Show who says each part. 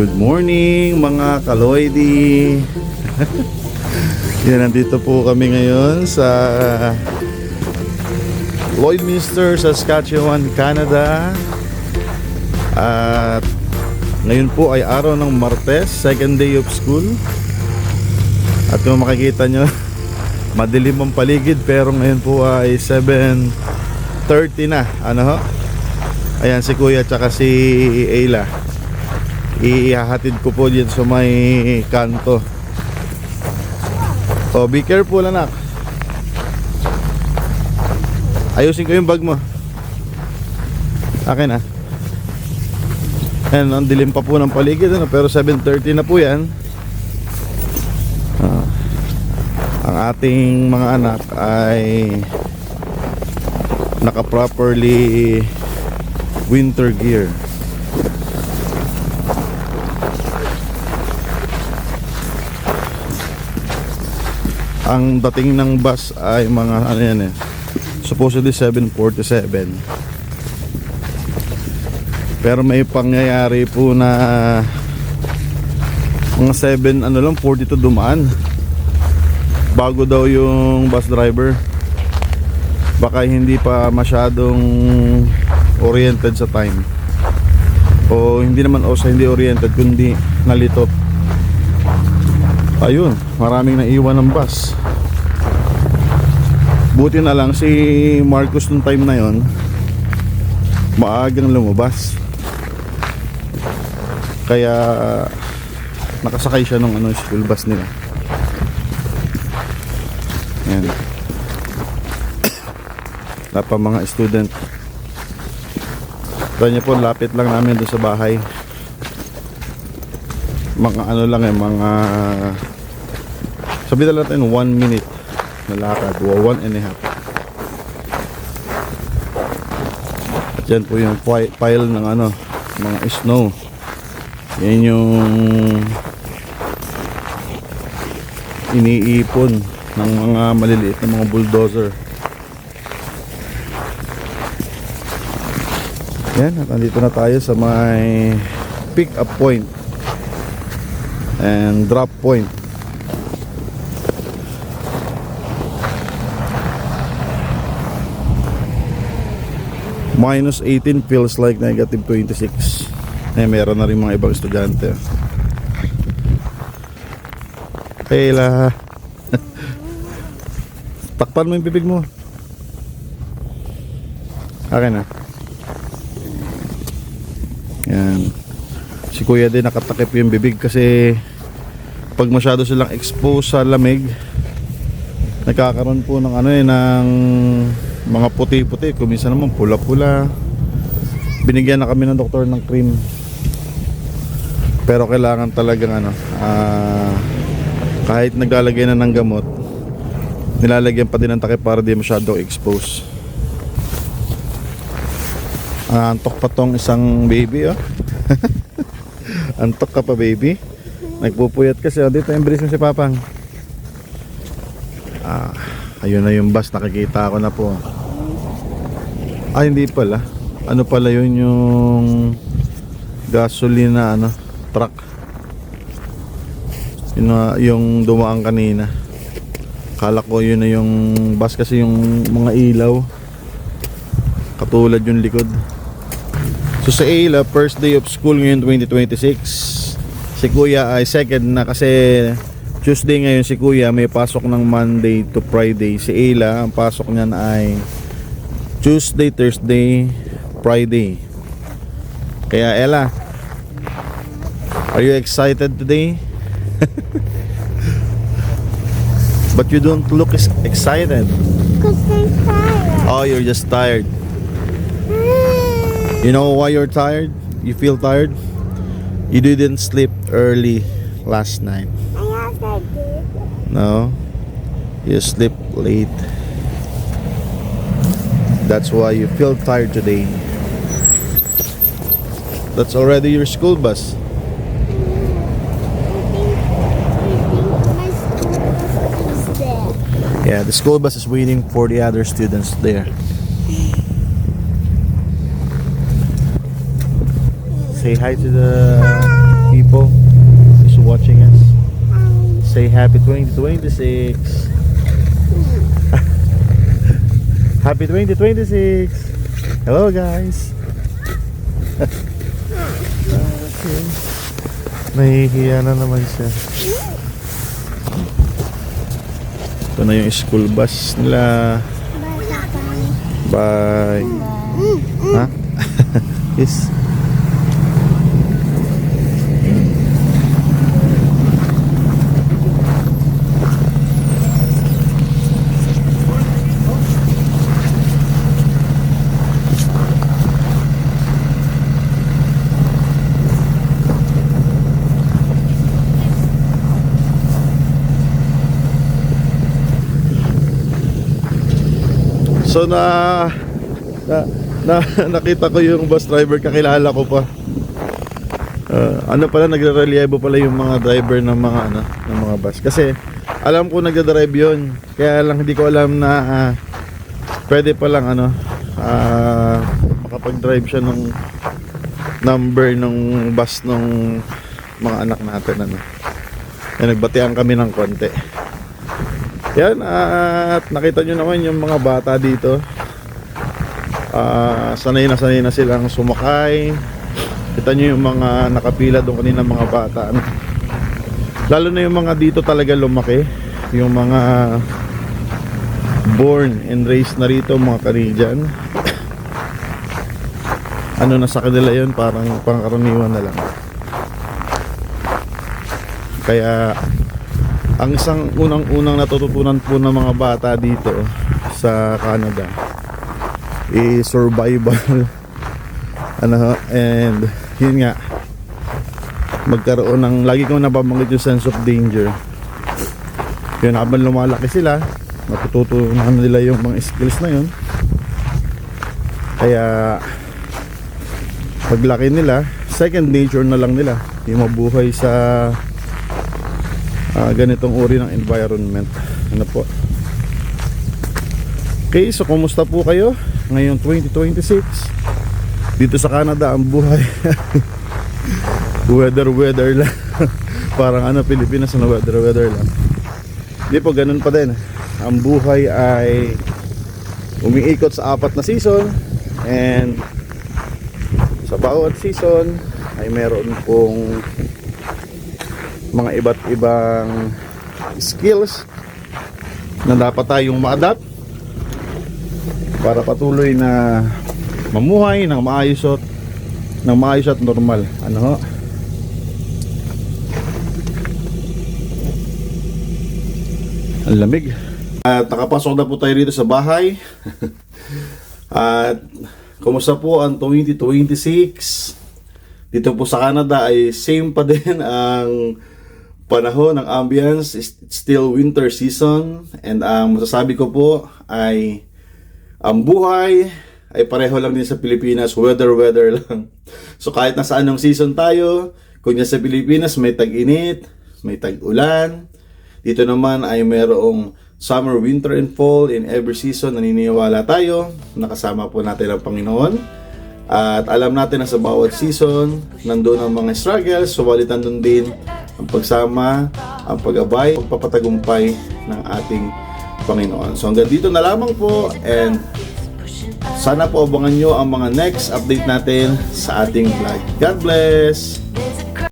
Speaker 1: Good morning mga kaloidi. Yan, nandito po kami ngayon sa Lloydminster, Saskatchewan, Canada. At ngayon po ay araw ng Martes, second day of school. At kung makikita nyo, madilim ang paligid, pero ngayon po ay 7:30 na. Ano ho? Ayan si Kuya at si Ayla. Ihahatid ko po dyan sa may kanto. Oh, be careful anak. Ayusin ko yung bag mo. Akin ah. Ayan, ang dilim pa po ng paligid ano? Pero 7:30 na po yan. Ang ating mga anak ay naka properly winter gear. Ang dating ng bus ay mga ano yan eh, supposedly 7:47. Pero may pangyayari po na mga 7:42 dumaan. Bago daw yung bus driver. Baka hindi pa masyadong oriented sa time. O hindi naman o sa hindi oriented kundi nalitot. Ayun, maraming naiwan ng bus. Buti na lang si Marcos nung time na yon maagang lumabas. Kaya nakasakay siya ng school bus nila. Yan. Wala pa mga student. Kanya po, lapit lang namin doon sa bahay. Mga ano lang mga sabihin natin 1 minute na lakad o 1.5. At yan po yung pile ng mga snow. Yan yung iniipon ng mga maliliit na mga bulldozer. Yan, at andito na tayo sa may pick up point and drop point. -18 feels like -26. Meron na rin mga ibang estudyante. Kayla, takpan mo yung bibig mo. Akin na. Yan. Si Kuya din nakatakip yung bibig kasi pag masyado silang exposed sa lamig, nagkakaroon po ng ng mga puti-puti, kuminsan naman pula-pula. Binigyan na kami ng doktor ng cream. Pero kailangan talagang kahit naglalagay na ng gamot, nilalagyan pa din ng takip para di masyadong expose. Antok pa tong isang baby Antok ka pa baby. Nagpupuyat kasi dito yung brace mo si Papang. Ayun na yung bus, nakikita ko na po. Hindi pala. Ano pala yun, yung gasolina truck. Yung dumaan kanina. Kala ko yun na yung bus kasi yung mga ilaw katulad yung likod. So sa Ayla, first day of school ngayon 2026. Si Kuya ay second na kasi Tuesday ngayon si Kuya may pasok ng Monday to Friday. Si Ayla, ang pasok niyan ay Tuesday, Thursday, Friday. Kaya Ella, are you excited today? But you don't look excited.
Speaker 2: Because I'm tired.
Speaker 1: Oh, you're just tired. You know why you're tired? You feel tired? You didn't sleep early last night.
Speaker 2: I did.
Speaker 1: No? You sleep late. That's why you feel tired today. That's already your school bus.
Speaker 2: My school is there.
Speaker 1: Yeah, the school bus is waiting for the other students there. Say hi to the people. say happy 2026. Happy 2026. Hello guys. Okay. Nahihiya na naman siya. Ito na yung school bus nila. Bye. Ha? Yes. So nakita ko yung bus driver, kakilala ko pa. Ano pala, nagre-reliable pala yung mga driver ng mga ng mga bus. Kasi alam ko nagda-drive yun. Kaya lang hindi ko alam na pwede pa lang makapag-drive siya ng number ng bus ng mga anak natin Kaya nagbatian kami ng konti. Yan, at nakita nyo naman yung mga bata dito. Sanay na silang sumakay. Kita nyo yung mga nakapila doon kanina, mga bata. Lalo na yung mga dito talaga lumaki. Yung mga born and raised na rito, mga Canadian. Na sa kanila yun, parang pangkaraniwan na lang. Kaya ang isang unang natututunan po ng mga bata dito sa Canada is survival. And yun nga, magkaroon ng, lagi kong nababanggit yung sense of danger. Yun, habang lumalaki sila, natututunan nila yung mga skills na yun. Kaya paglaki nila, second nature na lang nila yung mabuhay sa ganitong uri ng environment. Po. Okay, so kumusta po kayo ngayong 2026 dito sa Canada? Ang buhay weather lang. Parang Pilipinas na weather lang. Hindi po, ganun pa din. Ang buhay ay umiikot sa 4 na season, and sa bawat season ay meron pong mga iba't ibang skills na dapat tayong ma-adapt para patuloy na mamuhay ng maayos at normal. Ang lamig. At nakapasok na po tayo rito sa bahay. At kumusta po ang 2026? Dito po sa Canada ay same pa din ang panahon, ng ambience. It's still winter season, and ang masasabi ko po ay ang buhay ay pareho lang din sa Pilipinas, weather lang. So kahit nasa anong season tayo, kung yan sa Pilipinas may tag-init, may tag-ulan, dito naman ay merong summer, winter, and fall. In every season naniniwala tayo, nakasama po natin ang Panginoon. At alam natin na sa bawat season, nandun ang mga struggles, subalit nandun din ang pagsama, ang pag-abay, pagpapatagumpay ng ating Panginoon. So hanggang dito na lamang po, and sana po abangan nyo ang mga next update natin sa ating vlog. God bless!